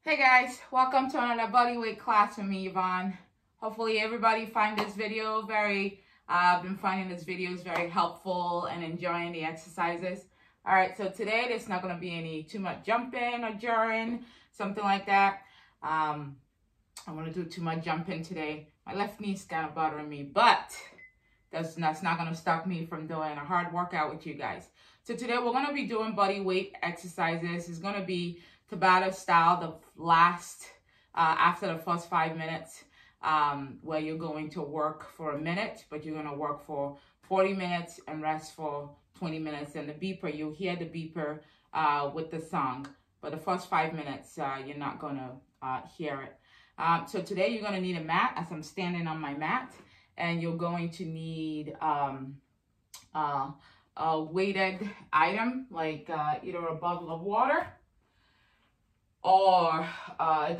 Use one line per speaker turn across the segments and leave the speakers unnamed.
Hey guys, welcome to another bodyweight class with me, Yvonne. Hopefully everybody find this video I've been finding this videos very helpful and enjoying the exercises. All right, so today there's not going to be any too much jumping or jarring, something like that. I want to do too much jumping today. My left knee's kind of bothering me, but that's not going to stop me from doing a hard workout with you guys. So today we're going to be doing body weight exercises. It's going to be Tabata style, the last, after the first 5 minutes, where you're going to work for a minute, but you're going to work for 40 minutes and rest for 20 minutes. And the beeper, you'll hear the beeper with the song, but the first 5 minutes, you're not going to hear it. So today you're going to need a mat, as I'm standing on my mat, and you're going to need a weighted item, like either a bottle of water, or a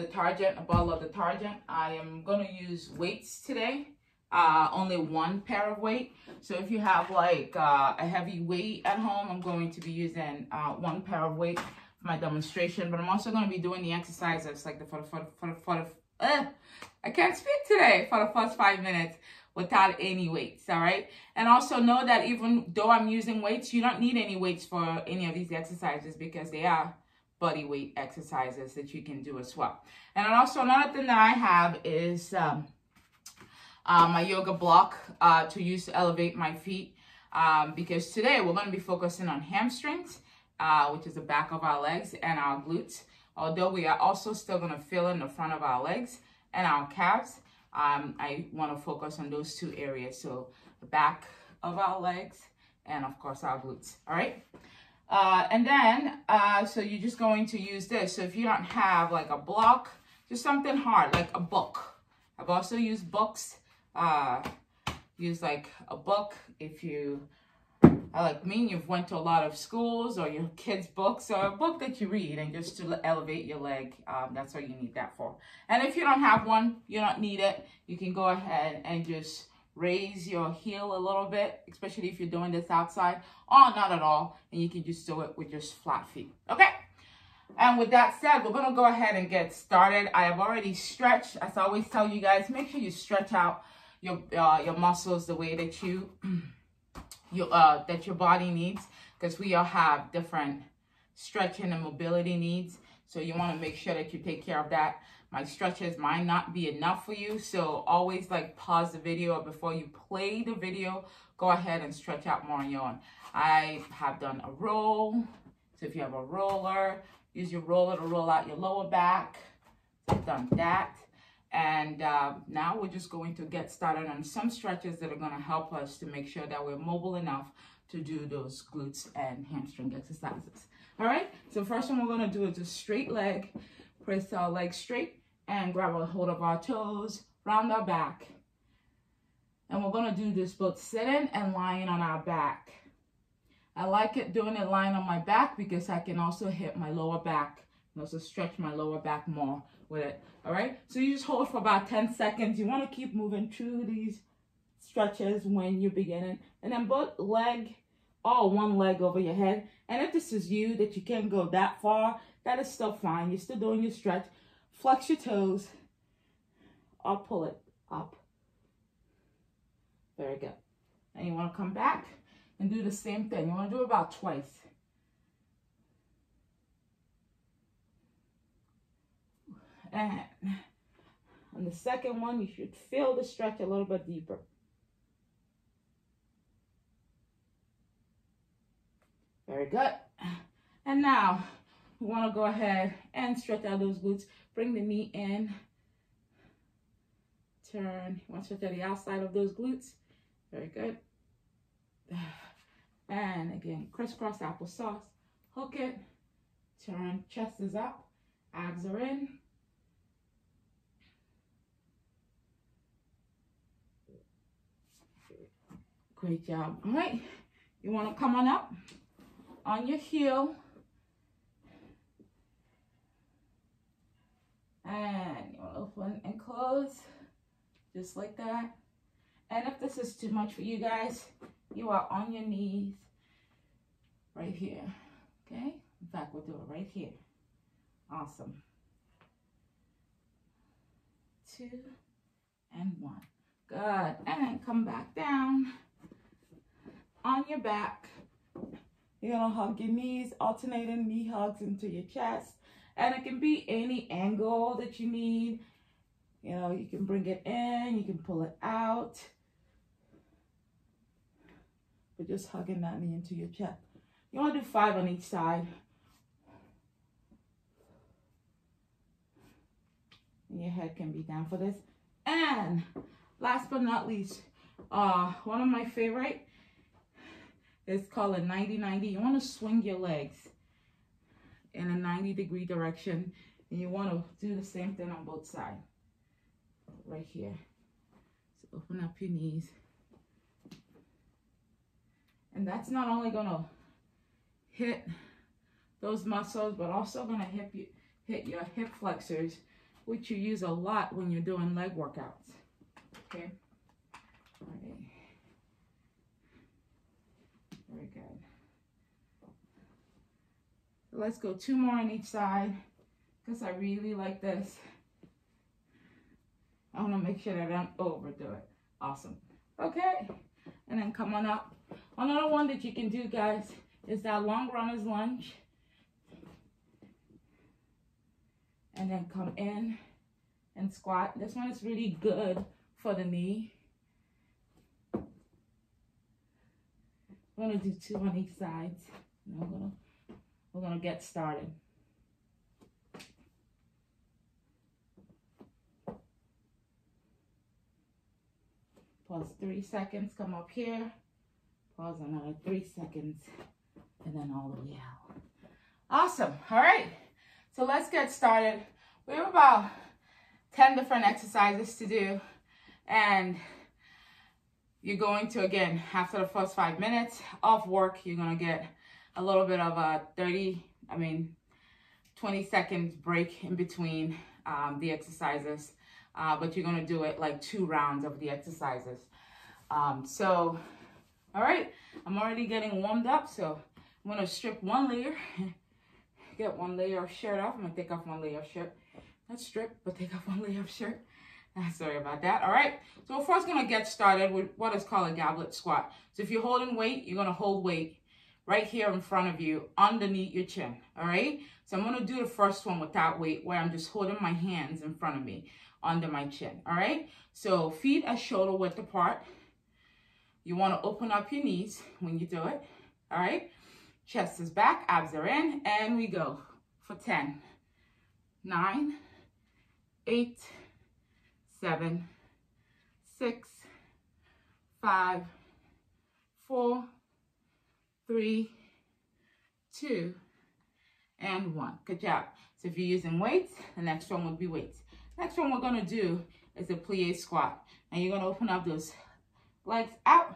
bottle of detergent. I am going to use weights today, only one pair of weight. So if you have like a heavy weight at home, I'm going to be using one pair of weight for my demonstration. But I'm also going to be doing the exercises like I can't speak today, for the first 5 minutes without any weights. All right, and also know that even though I'm using weights, you don't need any weights for any of these exercises because they are body weight exercises that you can do as well. And also another thing that I have is my yoga block to use to elevate my feet, because today we're going to be focusing on hamstrings, which is the back of our legs, and our glutes, although we are also still going to fill in the front of our legs and our calves. I want to focus on those two areas, so the back of our legs and of course our glutes. All right. And then, so you're just going to use this. So if you don't have like a block, just something hard, like a book. I've also used books. Use like a book if you are like me, you've went to a lot of schools, or your kids' books, or a book that you read, and just to elevate your leg. That's what you need that for. And if you don't have one, you don't need it. You can go ahead and just raise your heel a little bit, especially if you're doing this outside, or not at all, and you can just do it with just flat feet. Okay, and with that said, we're going to go ahead and get started. I have already stretched. As I always tell you guys, make sure you stretch out your muscles the way that that your body needs, because we all have different stretching and mobility needs, so you want to make sure that you take care of that. My stretches might not be enough for you, so always like pause the video, or before you play the video, go ahead and stretch out more on your own. I have done a roll, so if you have a roller, use your roller to roll out your lower back. So I've done that, and now we're just going to get started on some stretches that are going to help us to make sure that we're mobile enough to do those glutes and hamstring exercises. All right, so first one we're going to do is a straight leg. Press our legs straight and grab a hold of our toes, round our back. And we're going to do this both sitting and lying on our back. I like it doing it lying on my back because I can also hit my lower back and also stretch my lower back more with it. All right, so you just hold for about 10 seconds. You want to keep moving through these stretches when you're beginning, and then both leg, or one leg over your head. And if this is you, that you can't go that far, that is still fine. You're still doing your stretch. Flex your toes, or pull it up. Very good. And you want to come back and do the same thing. You want to do it about twice. And on the second one, you should feel the stretch a little bit deeper. Very good. And now we want to go ahead and stretch out those glutes. Bring the knee in. Turn. You want to stretch out the outside of those glutes. Very good. And again, crisscross applesauce. Hook it. Turn. Chest is up. Abs are in. Great job. All right. You want to come on up on your heel. And you want to open and close, just like that. And if this is too much for you guys, you are on your knees right here, okay? In fact, we'll do it right here. Awesome. 2, and 1. Good. And then come back down on your back. You're going to hug your knees, alternating knee hugs into your chest. And it can be any angle that you need. You know, you can bring it in, you can pull it out. But just hugging that knee into your chest. You want to do 5 on each side. And your head can be down for this. And last but not least, one of my favorite is called a 90-90. You want to swing your legs in a 90-degree direction. And you want to do the same thing on both sides. Right here. So open up your knees. And that's not only going to hit those muscles, but also going to hit your hip flexors, which you use a lot when you're doing leg workouts. Okay? All right. Very good. So let's go 2 more on each side, because I really like this. I want to make sure that I don't overdo it. Awesome. Okay. And then come on up. Another one that you can do, guys, is that long runner's lunge. And then come in and squat. This one is really good for the knee. I'm going to do 2 on each side. And we're gonna get started. Pause 3 seconds, come up here. Pause another 3 seconds, and then all the way out. Awesome. All right. So let's get started. We have about 10 different exercises to do. And you're going to, again, after the first 5 minutes of work, you're going to get a little bit of a 20 seconds break in between the exercises. But you're going to do it like 2 rounds of the exercises. All right, I'm already getting warmed up, so I'm going to strip 1 layer, get 1 layer of shirt off. I'm going to take off 1 layer of shirt. Not strip, but take off 1 layer of shirt. Sorry about that. All right, so we're first going to get started with what is called a goblet squat. So if you're holding weight, you're going to hold weight right here in front of you, underneath your chin. All right, so I'm going to do the first one without weight, where I'm just holding my hands in front of me, under my chin. All right, so feet are shoulder width apart. You want to open up your knees when you do it. All right, chest is back, abs are in, and we go for 10, 9, 8, 7, 6, 5, 4, 3, 2, and 1. Good job. So if you're using weights, the next one would be weights. Next one we're going to do is a plie squat. And you're going to open up those legs out,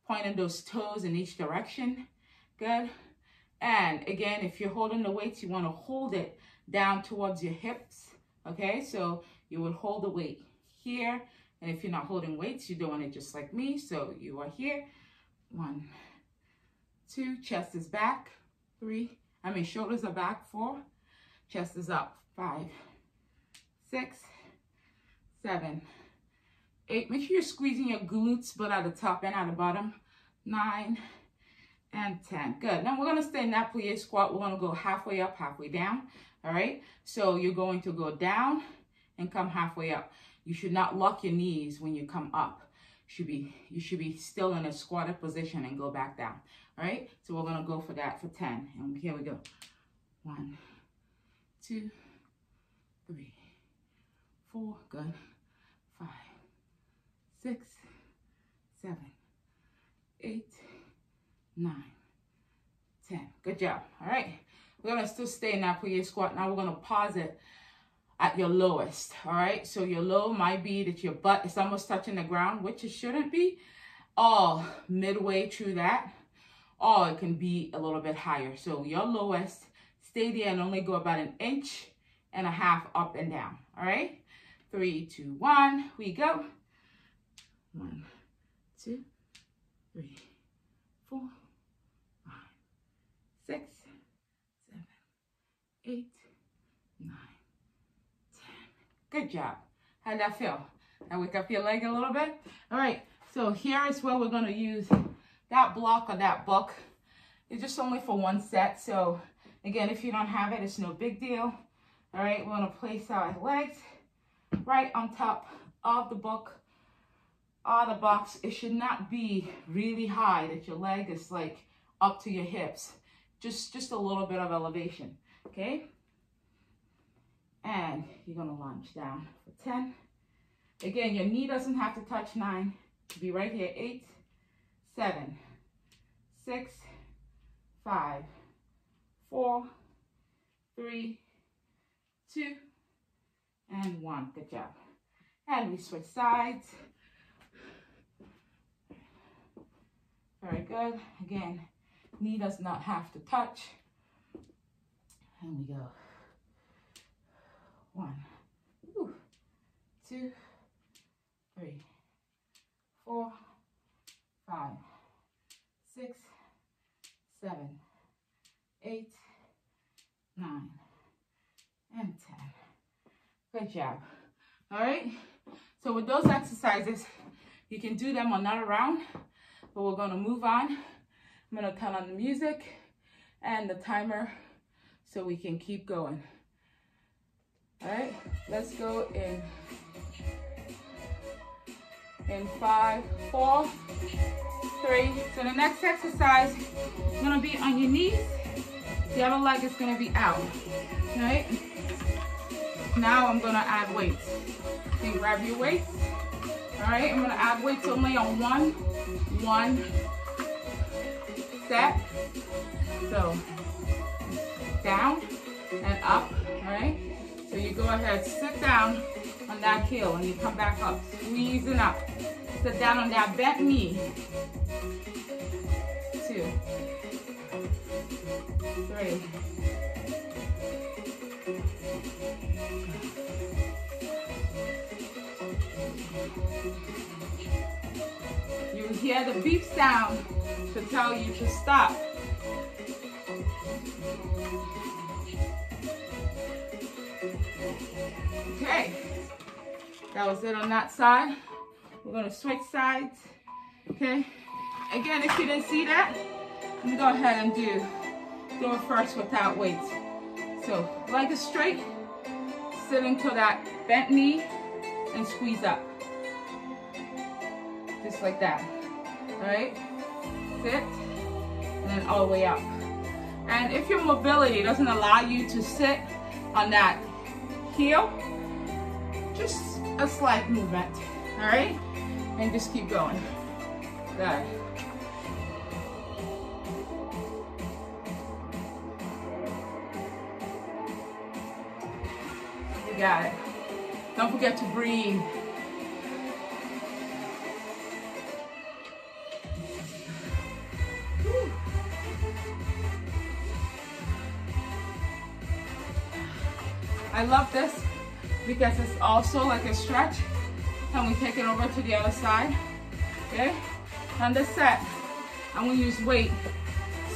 pointing those toes in each direction. Good. And again, if you're holding the weights, you want to hold it down towards your hips. Okay, so you would hold the weight here. And if you're not holding weights, you're doing it just like me. So you are here. 1, 2, chest is back. 3, shoulders are back. 4, chest is up. 5, 6, 7, 8. Make sure you're squeezing your glutes, but at the top and at the bottom. 9 and 10. Good. Now we're going to stay in that plie squat. We're going to go halfway up, halfway down. All right. So you're going to go down and come halfway up. You should not lock your knees when you come up. You should be still in a squatted position and go back down. All right. So we're going to go for that for 10. And here we go. 1, 2, 3, 4. Good. 5, 6, 7, 8, 9, 10. Good job. All right. We're going to still stay in that plie squat. Now we're going to pause it at your lowest. All right. So your low might be that your butt is almost touching the ground, which it shouldn't be, or midway through that, or it can be a little bit higher. So your lowest, stay there and only go about 1.5 inches up and down. All right. 3, 2, 1. We go. 1, 2, 3, 4, 5, 6, 7, 8, 9, 10. Good job. How'd that feel? I wake up your leg a little bit. All right, so here is where we're gonna use that block or that book. It's just only for one set. So again, if you don't have it, it's no big deal. All right, we're gonna place our legs right on top of the book or the box. It should not be really high that your leg is like up to your hips. Just a little bit of elevation, okay? And you're gonna lunge down for 10. Again, your knee doesn't have to touch 9. Be right here. 8, 7, 6, 5, 4, 3, 2, and 1. Good job. And we switch sides. Very good. Again, knee does not have to touch. And we go. 1, 2, 3, 4, 5, 6, 7, 8, 9, and 10. Good job. All right. So with those exercises, you can do them another round, but we're going to move on. I'm going to turn on the music and the timer so we can keep going. All right, let's go in 5, 4, 3. So the next exercise is gonna be on your knees. The other leg is gonna be out. All right. Now I'm gonna add weights. You can grab your weights. All right. I'm gonna add weights only on one set. So down and up. All right. So you go ahead, sit down on that heel and you come back up, squeezing up. Sit down on that bent knee. 2, 3. You hear the beep sound to tell you to stop. Okay, that was it on that side. We're gonna switch sides, okay? Again, if you didn't see that, let me go ahead and do it first without weights. So, leg is straight, sit into that bent knee, and squeeze up. Just like that, all right? Sit, and then all the way up. And if your mobility doesn't allow you to sit on that heel, just a slight movement, all right? And just keep going. Good. You got it. Don't forget to breathe. Whew. I love this because it's also like a stretch, and we take it over to the other side. Okay, on this set I'm going to use weight,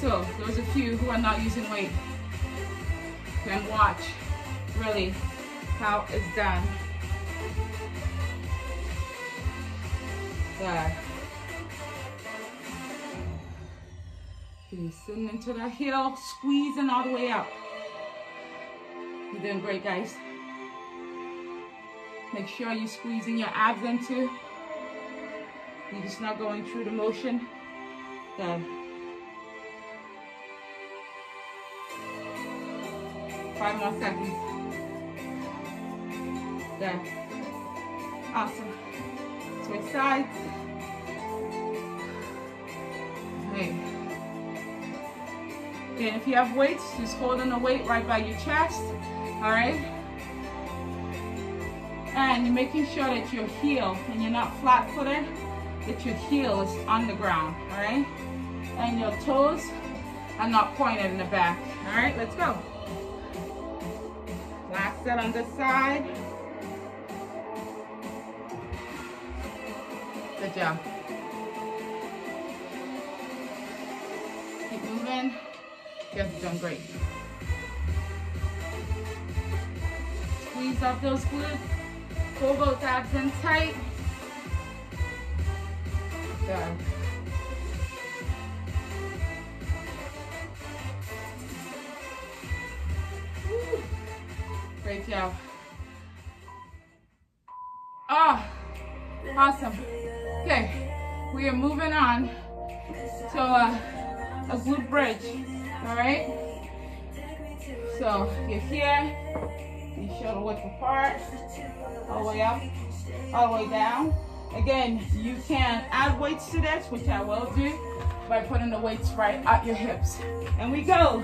so those of you who are not using weight can watch really how it's done. Good. You're sitting into the heel, squeezing all the way up. You're doing great, guys. Make sure you're squeezing your abs into. You're just not going through the motion. Good. 5 more seconds. Good. Awesome. Switch sides. Okay. Again, if you have weights, just hold on the weight right by your chest. All right. And you're making sure that your heel, and you're not flat-footed, that your heel is on the ground, all right? And your toes are not pointed in the back. All right, let's go. Last set on this side. Good job. Keep moving. You guys have done great. Squeeze up those glutes. Pull those abs in tight. Good. Woo. Great job. Oh, awesome. Okay, we are moving on to a glute bridge. All right. So you're here, your shoulder width apart, all the way up, all the way down. Again, you can add weights to this, which I will do by putting the weights right at your hips. And we go.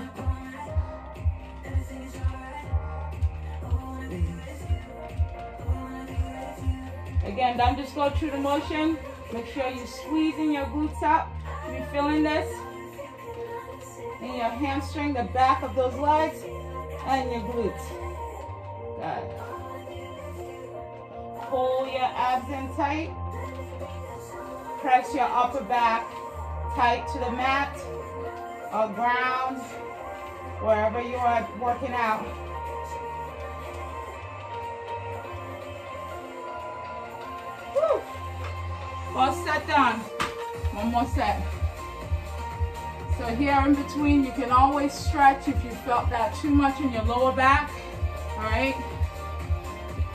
Again, don't just go through the motion. Make sure you're squeezing your glutes up. You're feeling this in your hamstring, the back of those legs, and your glutes. Good. Pull your abs in tight. Press your upper back tight to the mat or ground, wherever you are working out. Woo. All set done. One more set. So here in between, you can always stretch if you felt that too much in your lower back. All right.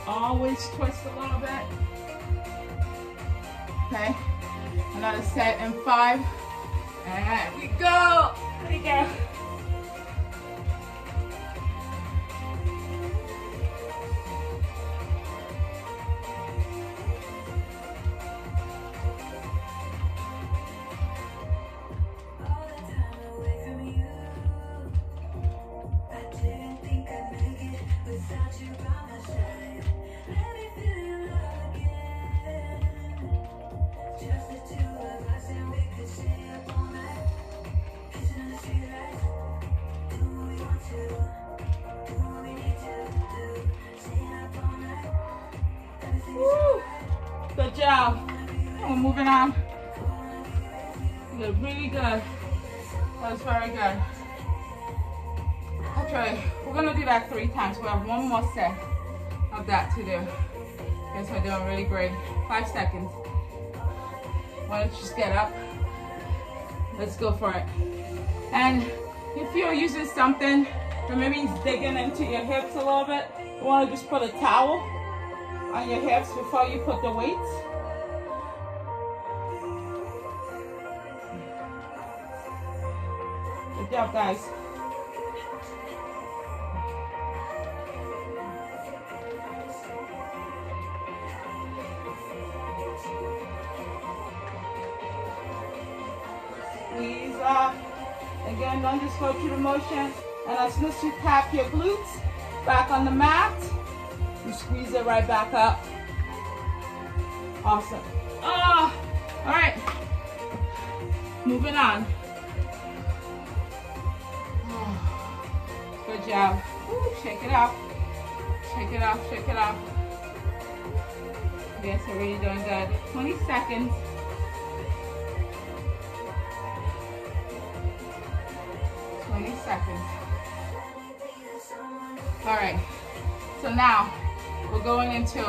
Always twist a little bit. Okay. Another set in 5. And we go. There we go. Woo. Good job. And we're moving on. You did really good. That was very good. Okay, we're gonna do that 3 times. We have one more set of that to do. Guess we're doing really great. 5 seconds. Why don't you just get up? Let's go for it. And if you're using something that maybe is digging into your hips a little bit, you want to just put a towel on your hips before you put the weights. Good job, guys. Squeeze up. Again, don't just go through the motion. And as soon as you tap your glutes back on the mat, you squeeze it right back up. Awesome. Oh, all right. Moving on. Oh, good job. Ooh, shake it out. Shake it out, shake it out. Yes, we're really doing good. 20 seconds. 20 seconds. All right. So now we're going into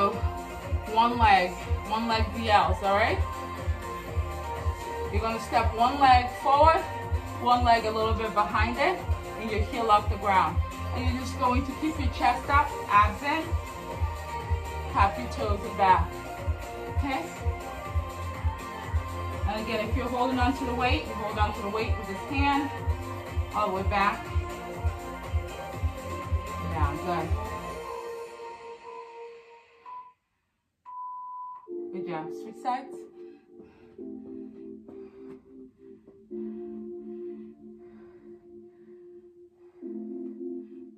one leg VLs, all right? You're gonna step one leg forward, one leg a little bit behind it, and your heel off the ground. And you're just going to keep your chest up, abs in, tap your toes and back, okay? And again, if you're holding on to the weight, you hold on to the weight with this hand, all the way back, down, good. Good job. Switch sides.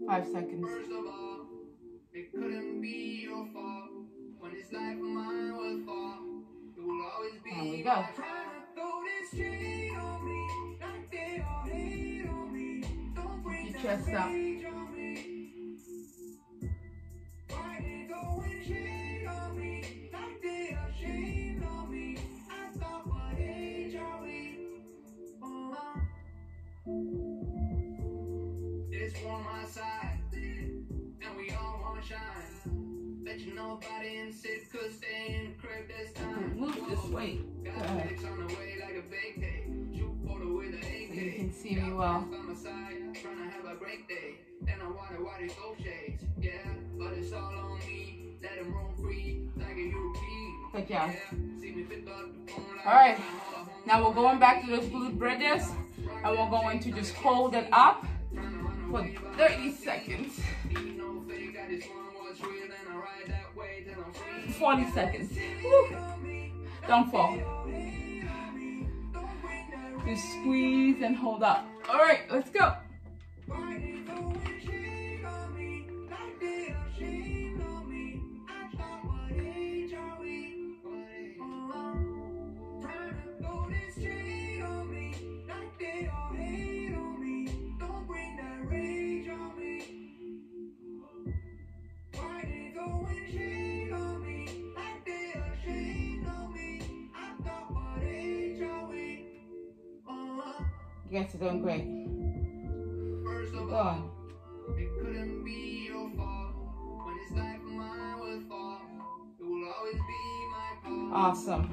Five seconds.
First of all, it couldn't be your fault. When this life of mine was far, it will always be.
There we go. Keep your chest up.
It's on my side, and we all wanna shine. Let you Ain't nobody in sick, cause stay in the crib this time.
Move this way.
Got bitch on the way like a vacay. Shoot photo with an AK.
You can see me well.
On my side, trying to have a great day. And I wonder why they so shades. Yeah, but it's all on me. Let them roam free like a European.
Good job.
See me fit up the phone like
All right. Now we're going back to those glute bridges, and we're going to just hold it up for 30 seconds. 40 seconds. Woo. Don't fall. Just squeeze and hold up. All right, let's go. You guys are doing great. Keep going.
It couldn't be your fault. When it's life of mine will fall. It will always be my fault.
Awesome.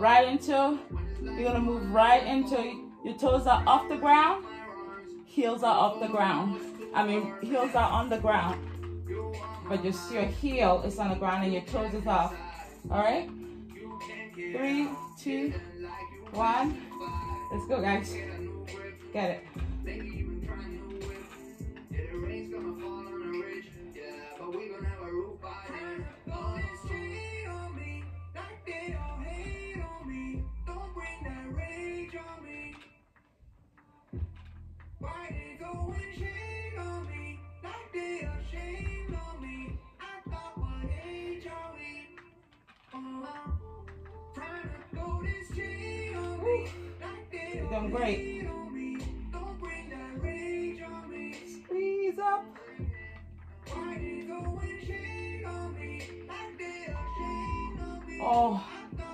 Right into, you're gonna move right into, your toes are off the ground, heels are off the ground. Heels are on the ground, but just your heel is on the ground and your toes is off. All right? 3, 2, 1. Let's go, guys. Get it. You're doing great. Squeeze up. Oh,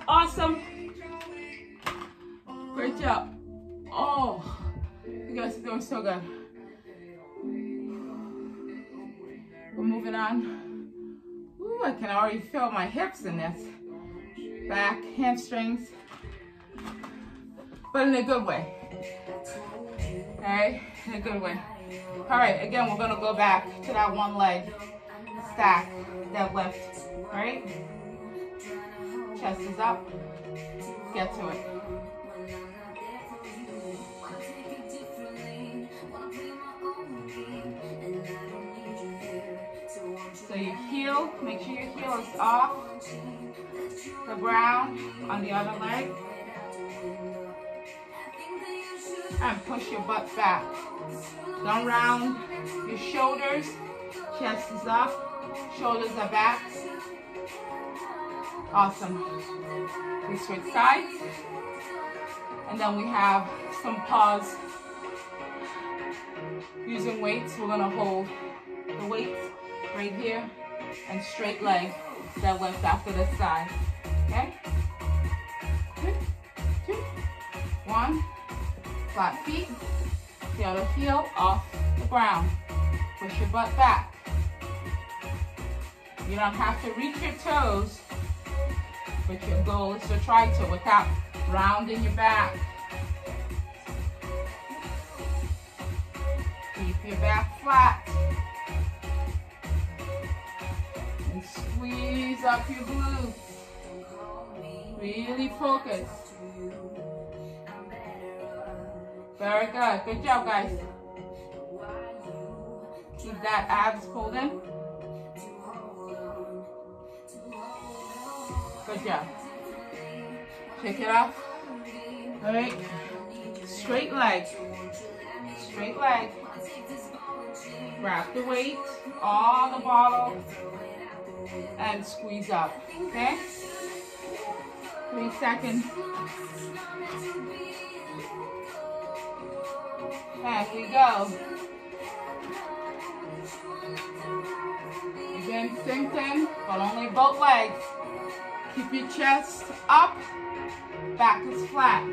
awesome. Great job. Oh, you guys are doing so good. We're moving on. Ooh, I can already feel my hips in this. Back, hamstrings. But in a good way. All right, in a good way. All right, again, we're gonna go back to that one leg stack, that lift. All right, chest is up, get to it. So your heel, make sure your heel is off the ground on the other leg. And push your butt back. Don't round your shoulders. Chest is up. Shoulders are back. Awesome. We switch sides. And then we have some pause. Using weights, we're going to hold the weights right here. And straight leg that lift after the side. Okay? 3, 2, 1. Flat feet, the other heel off the ground. Push your butt back. You don't have to reach your toes, but your goal is to try to without rounding your back. Keep your back flat. And squeeze up your glutes. Really focus. Very good. Good job, guys. Keep that abs pulled in. Good job. Shake it off. All right. Straight leg. Straight leg. Grab the weight, all the bottle, and squeeze up. Okay? 3 seconds. And we go. Again, same thing, but only both legs. Keep your chest up, back is flat.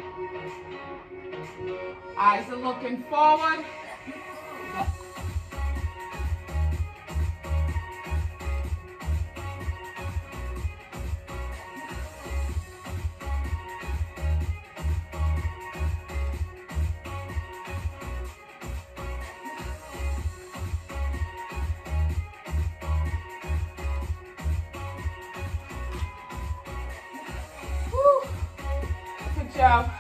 Eyes are looking forward. job.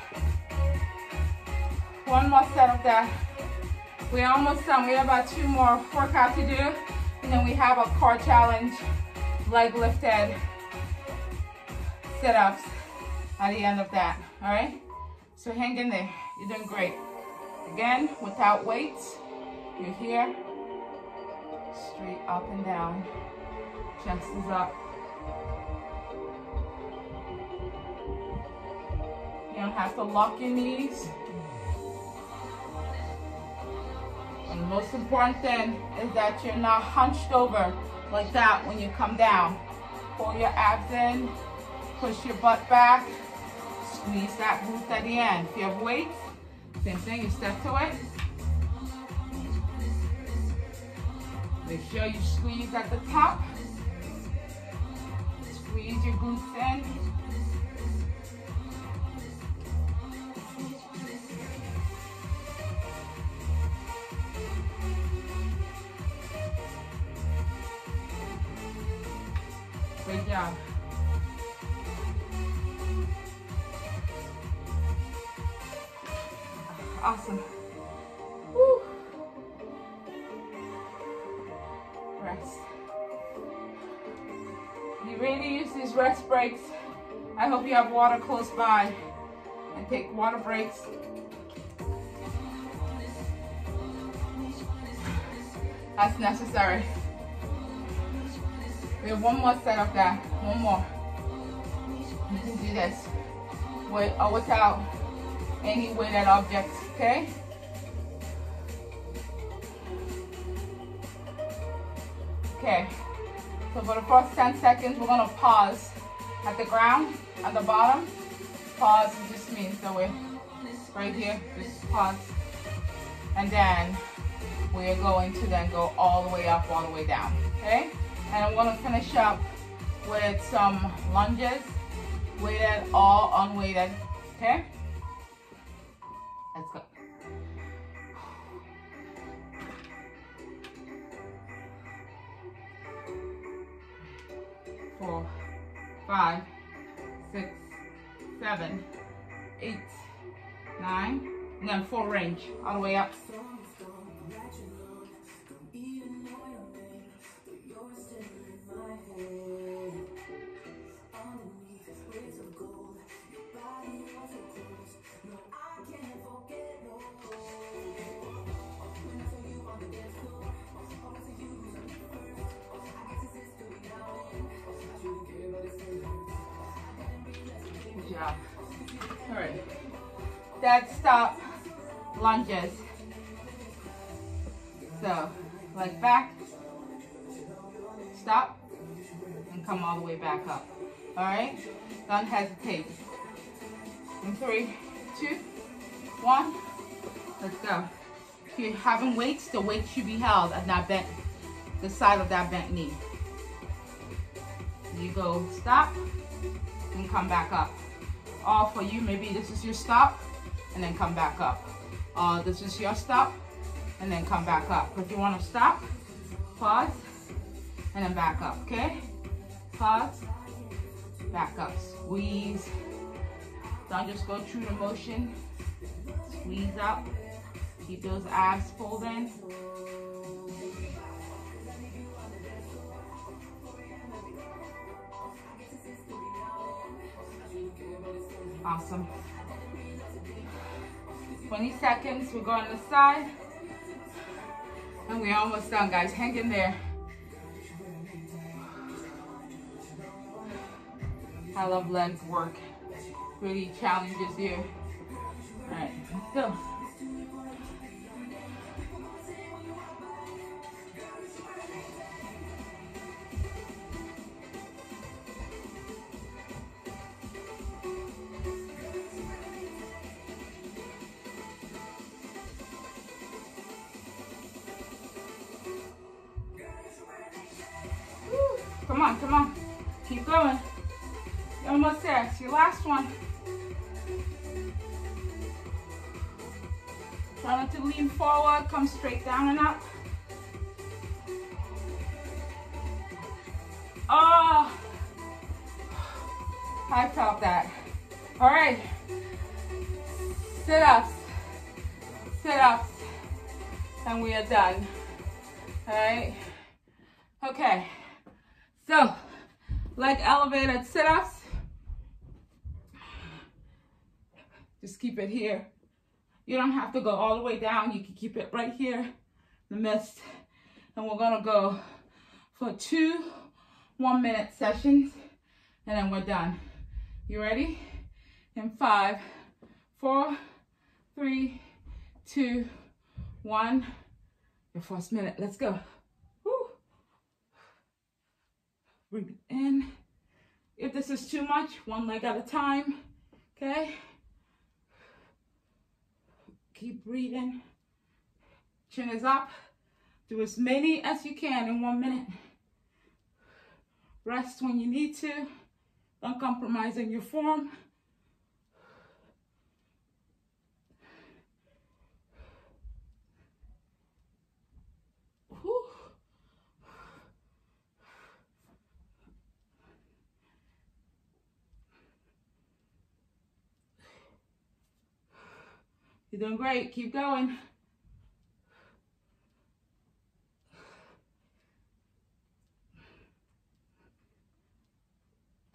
One more set of that. We're almost done. We have about 2 more workouts to do. And then we have a core challenge, leg lifted sit-ups at the end of that. All right? So hang in there. You're doing great. Again, without weights, you're here. Straight up and down. Chest is up. You don't have to lock your knees. And the most important thing is that you're not hunched over like that when you come down. Pull your abs in, push your butt back, squeeze that glute at the end. If you have weights, same thing, you step to it. Make sure you squeeze at the top. Squeeze your glutes in. Great job. Awesome. Woo. Rest. You really use these rest breaks. I hope you have water close by and take water breaks. That's necessary. We have one more set of that. One more. You can do this with or without any weighted objects, okay? Okay. So for the first 10 seconds, we're gonna pause at the ground, at the bottom. Pause just means that we're right here, just pause. And then we're going to then go all the way up, all the way down, okay? And I'm gonna finish up with some lunges, weighted or unweighted, okay? Let's go. 4, 5, 6, 7, 8, 9, and then full range, all the way up. Good job. All right. Dead stop lunges. So, leg back, stop, and come all the way back up. All right? Don't hesitate. In 3, 2, 1, let's go. If you're having weights, the weight should be held at that bent, the side of that bent knee. You go stop and come back up. Or for you, maybe this is your stop and then come back up. Or this is your stop and then come back up. If you want to stop, pause, and then back up, okay? Pause, back up, squeeze. Don't just go through the motion. Squeeze up, keep those abs pulled in. Awesome. 20 seconds, we're going to the side. And we're almost done, guys. Hang in there. I love leg work. Really challenges you. All right, let's go. Come on, come on. Keep going. You're almost there. It's your last one. Try not to lean forward. Come straight down and up. Oh, I felt that. All right. Sit-ups, sit-ups, and we are done. All right. Okay. So, leg elevated sit-ups. Just keep it here. You don't have to go all the way down. You can keep it right here in the midst. And we're gonna go for 2 1-minute sessions, and then we're done. You ready? In 5, 4, 3, 2, 1. Your first minute. Let's go. Woo. Breathe in. If this is too much, 1 leg at a time. Okay. Keep breathing. Chin is up. Do as many as you can in 1 minute. Rest when you need to. Don't compromise on your form. Whew. You're doing great. Keep going.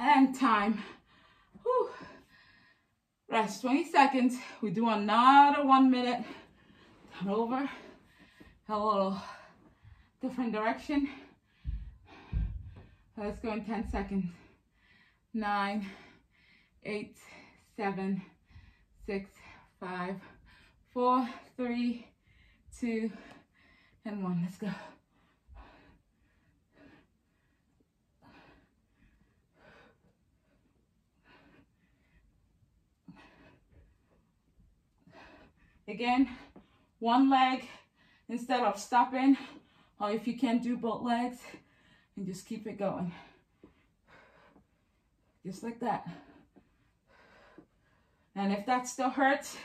And time. Whew. Rest 20 seconds. We do another 1 minute. Turn over. A little different direction. Let's go in 10 seconds. 9, 8, 7, 6, 5, 4, 3, 2, and 1. Let's go. Again, 1 leg instead of stopping, or if you can't do both legs, and just keep it going. Just like that. And if that still hurts,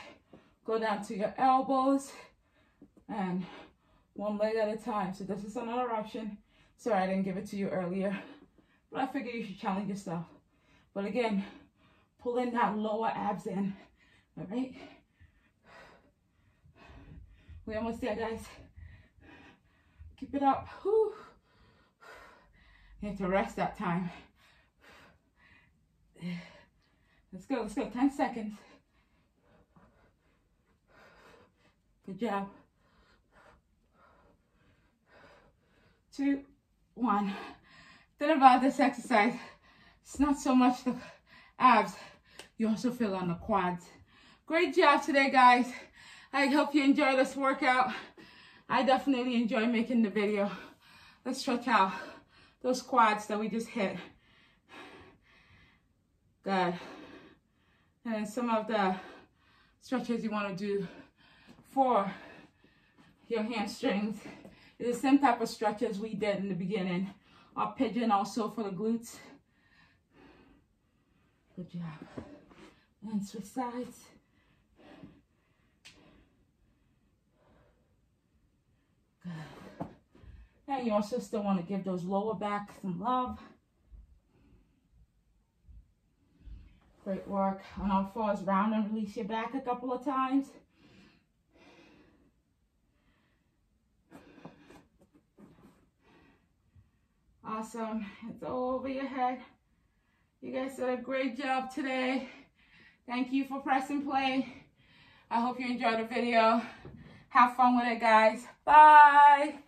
go down to your elbows and 1 leg at a time. So this is another option. Sorry, I didn't give it to you earlier, but I figure you should challenge yourself. But again, pulling that lower abs in, all right? We're almost there, guys. Keep it up. Whew. You have to rest that time. Let's go, 10 seconds. Good job. 2, 1. Think about this exercise. It's not so much the abs. You also feel on the quads. Great job today, guys. I hope you enjoy this workout. I definitely enjoy making the video. Let's stretch out those quads that we just hit. Good. And some of the stretches you want to do for your hamstrings is the same type of stretches we did in the beginning. Our pigeon also for the glutes. Good job. And switch sides. Good. And you also still want to give those lower back some love. Great work. On all fours, round and release your back a couple of times. Awesome. It's all over your head. You guys did a great job today. Thank you for pressing play. I hope you enjoyed the video. Have fun with it, guys. Bye.